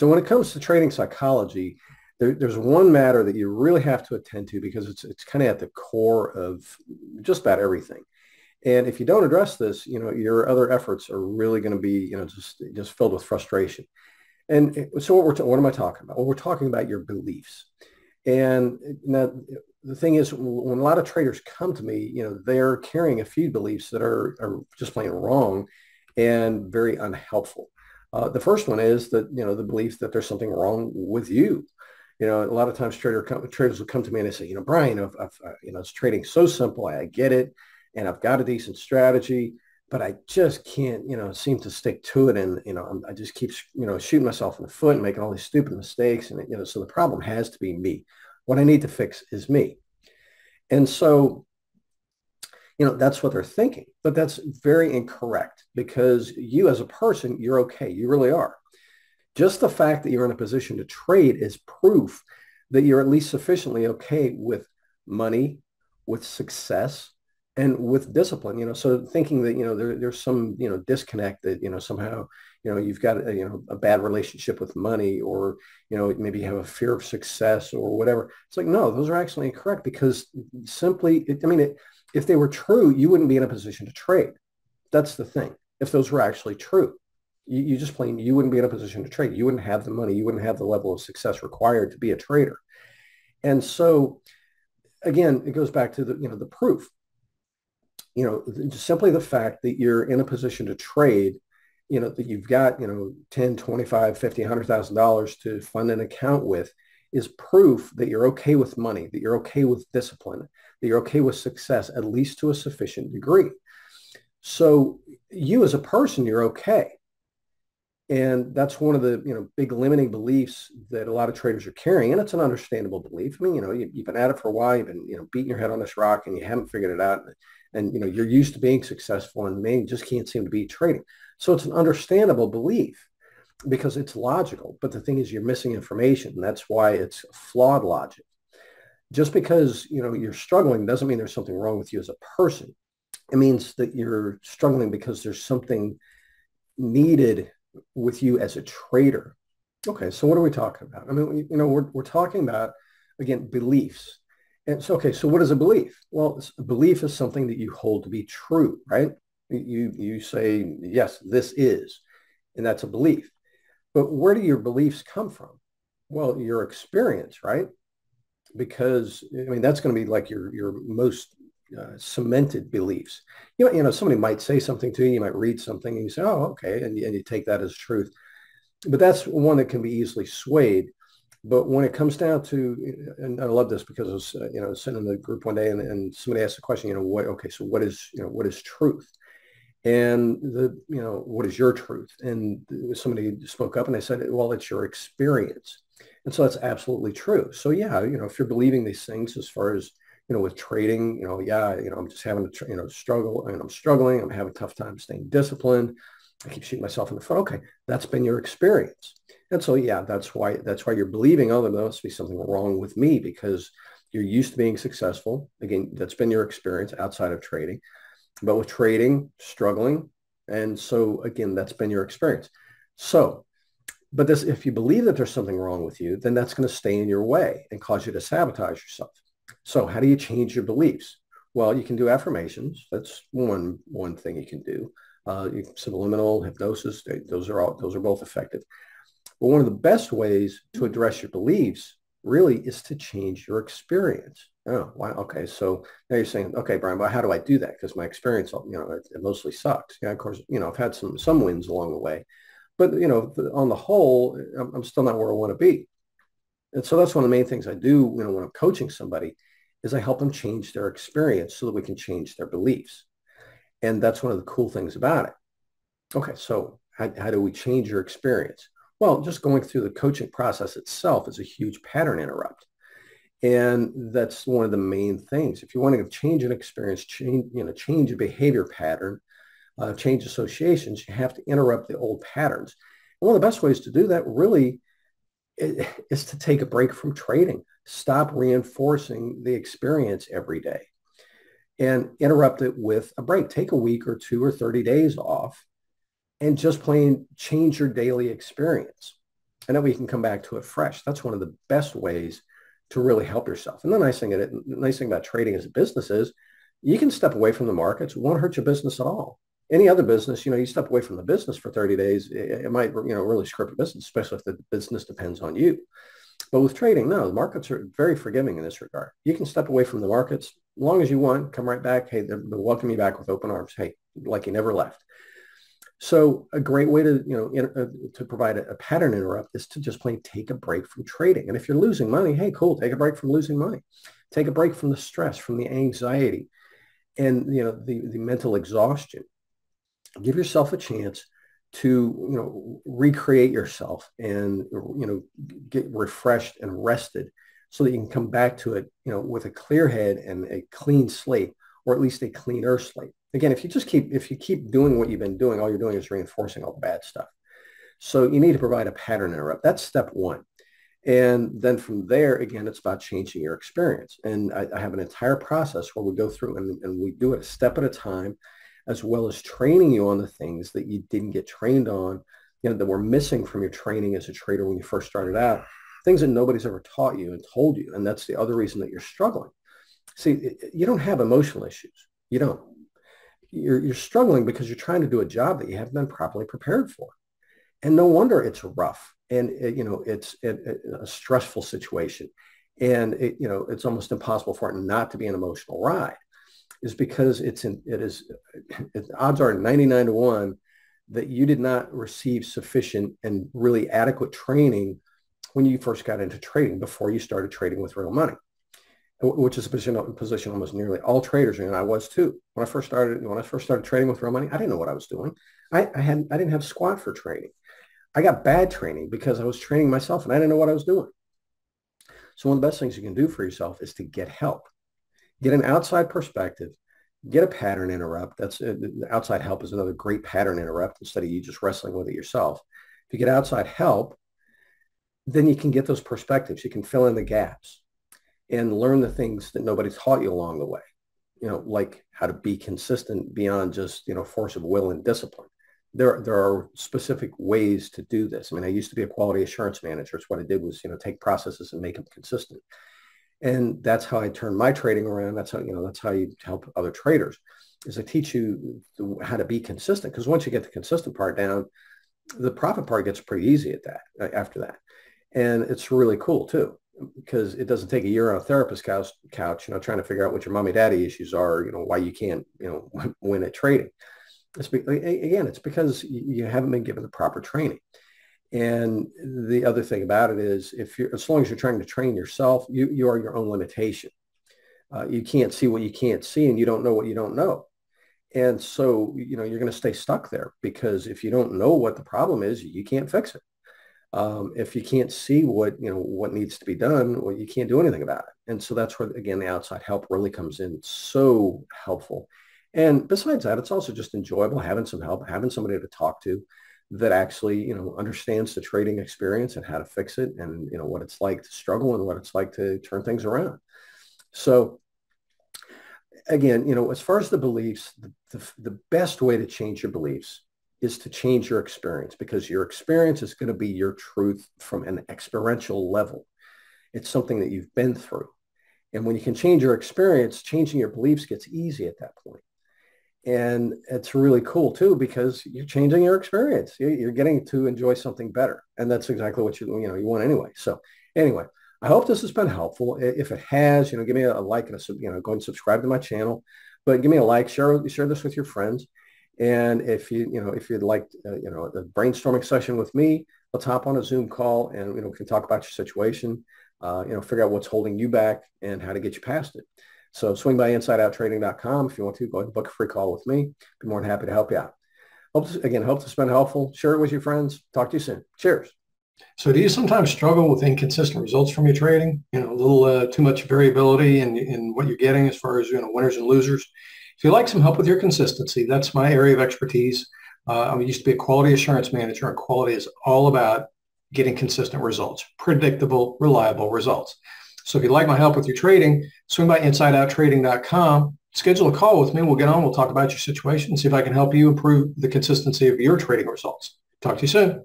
So when it comes to trading psychology, there's one matter that you really have to attend to because it's kind of at the core of just about everything. And if you don't address this, your other efforts are really going to be, just filled with frustration. And so what am I talking about? Well, we're talking about your beliefs. And now the thing is, when a lot of traders come to me, they're carrying a few beliefs that are just plain wrong and very unhelpful. The first one is that, the belief that there's something wrong with you. A lot of times traders will come to me and they say, Brian, it's trading so simple. I get it. And I've got a decent strategy, but I just can't, seem to stick to it. And, I just keep, shooting myself in the foot and making all these stupid mistakes. And, so the problem has to be me. What I need to fix is me. And so, that's what they're thinking, but that's very incorrect because you as a person, you're okay. You really are. Just the fact that you're in a position to trade is proof that you're at least sufficiently okay with money, with success, and with discipline. So thinking that, there's some, disconnect that, somehow, you've got a bad relationship with money, or, maybe you have a fear of success or whatever. It's like, no, those are actually incorrect because simply, if they were true, you wouldn't be in a position to trade. That's the thing. If those were actually true, you just plain, you wouldn't be in a position to trade. You wouldn't have the money. You wouldn't have the level of success required to be a trader. And so again, it goes back to the proof, simply the fact that you're in a position to trade, that you've got, 10, 25, 50, $100,000 to fund an account with is proof that you're okay with money, that you're okay with discipline, that you're okay with success, at least to a sufficient degree. So you as a person, you're okay. And that's one of the, big limiting beliefs that a lot of traders are carrying. And it's an understandable belief. You've been at it for a while, you've been, beating your head on this rock and you haven't figured it out. And, you're used to being successful and maybe just can't seem to be trading. So it's an understandable belief because it's logical. But the thing is, you're missing information. And that's why it's flawed logic. Just because, you're struggling doesn't mean there's something wrong with you as a person. It means that you're struggling because there's something needed with you as a trader. Okay, so what are we talking about? We're talking about, again, beliefs. And so, okay, so what is a belief? Well, a belief is something that you hold to be true, right? You say, yes, this is, and that's a belief. But where do your beliefs come from? Well, your experience, right? Because that's going to be like your most cemented beliefs. Somebody might say something to you, you might read something and you say, oh, okay. And you take that as truth. But that's one that can be easily swayed. But when it comes down to, and I love this because I was, sitting in the group one day and somebody asked the question, so what is truth? And what is your truth? And somebody spoke up and they said, well, it's your experience. And so that's absolutely true. So yeah, if you're believing these things as far as, with trading, I'm just having to, struggle and I'm struggling. I'm having a tough time staying disciplined. I keep shooting myself in the foot. Okay, that's been your experience. And so, yeah, that's why you're believing, oh, there must be something wrong with me because you're used to being successful. Again, that's been your experience outside of trading, but with trading, struggling. And so again, that's been your experience. So, but if you believe that there's something wrong with you, then that's going to stay in your way and cause you to sabotage yourself. So how do you change your beliefs? Well, you can do affirmations. That's one thing you can do. Subliminal hypnosis, those are both effective. But one of the best ways to address your beliefs really is to change your experience. Oh, wow. Okay. So now you're saying, okay, Brian, but how do I do that? Because my experience, it mostly sucks. Yeah, of course, I've had some wins along the way, but on the whole, I'm still not where I want to be. And so that's one of the main things I do, when I'm coaching somebody is I help them change their experience so that we can change their beliefs. And that's one of the cool things about it. Okay, so how do we change your experience? Well, just going through the coaching process itself is a huge pattern interrupt. And that's one of the main things. If you want to change an experience, change a behavior pattern, change associations, you have to interrupt the old patterns. And one of the best ways to do that really is to take a break from trading. Stop reinforcing the experience every day and interrupt it with a break. Take a week or 2 or 30 days off and just plain change your daily experience. And that way you can come back to it fresh. That's one of the best ways to really help yourself. And the nice thing about trading as a business is you can step away from the markets. It won't hurt your business at all. Any other business, you step away from the business for 30 days, it might, really screw up your business, especially if the business depends on you. But with trading, no, the markets are very forgiving in this regard. You can step away from the markets as long as you want, come right back. Hey, they'll welcome you back with open arms. Hey, like you never left. So a great way to, to provide a pattern interrupt is to just plain take a break from trading. And if you're losing money, hey, cool, take a break from losing money. Take a break from the stress, from the anxiety, and, the mental exhaustion. Give yourself a chance to, recreate yourself and, get refreshed and rested so that you can come back to it, with a clear head and a clean slate, or at least a cleaner slate. Again, if you keep doing what you've been doing, all you're doing is reinforcing all the bad stuff. So you need to provide a pattern interrupt. That's step one. And then from there, again, it's about changing your experience. And I have an entire process where we go through and we do it a step at a time, as well as training you on the things that you didn't get trained on, that were missing from your training as a trader when you first started out, things that nobody's ever taught you and told you. And that's the other reason that you're struggling. See, you don't have emotional issues. You don't. You're struggling because you're trying to do a job that you haven't been properly prepared for. And no wonder it's rough and, it's a stressful situation. And, it's almost impossible for it not to be an emotional ride, is because odds are 99 to 1 that you did not receive sufficient and really adequate training when you first got into trading, before you started trading with real money, which is a position almost nearly all traders are in. I was too. When I first started trading with real money, I didn't know what I was doing. I didn't have squat for training. I got bad training because I was training myself and I didn't know what I was doing. So one of the best things you can do for yourself is to get help. Get an outside perspective, get a pattern interrupt. That's outside help is another great pattern interrupt instead of you just wrestling with it yourself. If you get outside help, then you can get those perspectives. You can fill in the gaps and learn the things that nobody taught you along the way, like how to be consistent beyond just, force of will and discipline. There are specific ways to do this. I mean, I used to be a quality assurance manager. So what I did was, take processes and make them consistent. And that's how I turned my trading around. That's how you help other traders, is I teach you how to be consistent. Because once you get the consistent part down, the profit part gets pretty easy after that. And it's really cool too, because it doesn't take a year on a therapist couch, trying to figure out what your mommy daddy issues are, why you can't, win at trading. It's because you haven't been given the proper training. And the other thing about it is, as long as you're trying to train yourself, you are your own limitation. You can't see what you can't see, and you don't know what you don't know. And so, you're going to stay stuck there, because if you don't know what the problem is, you can't fix it. If you can't see what needs to be done, well, you can't do anything about it. And so that's where, again, the outside help really comes in. It's so helpful. And besides that, it's also just enjoyable having some help, having somebody to talk to that actually, understands the trading experience and how to fix it, and, what it's like to struggle and what it's like to turn things around. So again, as far as the beliefs, the best way to change your beliefs is to change your experience, because your experience is going to be your truth from an experiential level. It's something that you've been through. And when you can change your experience, changing your beliefs gets easy at that point. And it's really cool too, because you're changing your experience. You're getting to enjoy something better. And that's exactly what you want anyway. So anyway, I hope this has been helpful. If it has, give me a like and go ahead and subscribe to my channel, but give me a like, share this with your friends. And if you'd like, a brainstorming session with me, let's hop on a Zoom call and, we can talk about your situation, figure out what's holding you back and how to get you past it. So swing by insideouttrading.com if you want to. Go ahead and book a free call with me. Be more than happy to help you out. Hope this has been helpful. Share it with your friends. Talk to you soon. Cheers. So do you sometimes struggle with inconsistent results from your trading? A little too much variability in what you're getting as far as, winners and losers? If you'd like some help with your consistency, that's my area of expertise. I used to be a quality assurance manager, and quality is all about getting consistent results, predictable, reliable results. So if you'd like my help with your trading, swing by insideouttrading.com, schedule a call with me. We'll get on. We'll talk about your situation and see if I can help you improve the consistency of your trading results. Talk to you soon.